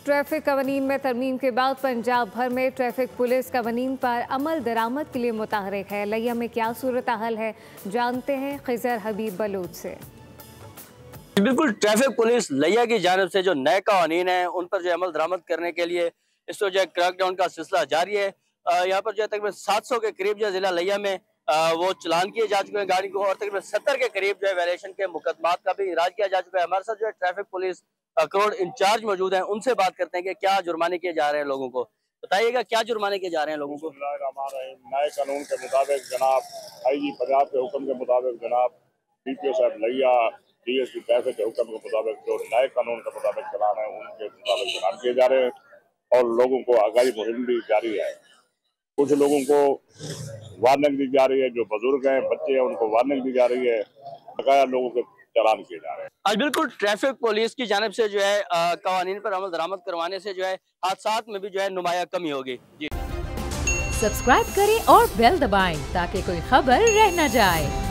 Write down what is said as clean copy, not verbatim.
Traffic कवानीन में तरमीम के बाद पंजाब भर में ट्रैफिक पुलिस कवानीन पर अमल दरामद के लिए मुतहरिक है। लिया में क्या सूरत हाल है, जानते हैं खिजर हबीब बलूच से। बिल्कुल, ट्रैफिक पुलिस लिया की जानिब से जो नए कवानीन हैं उन पर जो अमल दरामद करने के लिए इस वक्त जो है क्रैकडाउन का सिलसिला जारी है। यहाँ पर जो है तकरीबन 700 के करीब जो जिला लिया में वो चलान किए जा चुके हैं गाड़ी को, और तकरीबन 70 के करीब जो है वायलेशन के मुकदमात का भी इराज किया जा चुका है। हमारे साथ जो है ट्रैफिक पुलिस करोड़ इंचार्ज मौजूद हैं, उनसे बात करते हैं कि क्या जुर्माने किए जा रहे हैं लोगों को। बताइएगा क्या जुर्माने किए जा रहे हैं लोगों को। नए कानून के मुताबिक जनाब IG पंजाब के हुक्म के मुताबिक जनाब DPO साहब लिया DSP ट्रैफिक के हुक्म के मुताबिक जो नए कानून के मुताबिक चलान है उनके मुताबिक चलान किए जा रहे हैं और लोगों को आगाही मुहिम भी जारी है। कुछ लोगों को वार्निंग दी जा रही है, जो बुजुर्ग हैं बच्चे हैं उनको वार्निंग दी जा रही है, बकाया लोगों के चालान किए जा रहे हैं। आज बिल्कुल ट्रैफिक पुलिस की जानिब से जो है कवानीन पर अमल दरामद करवाने से जो है हादसात में भी जो है नुमाया कमी होगी। जी सब्सक्राइब करें और बेल दबाएं ताकि कोई खबर रह न जाए।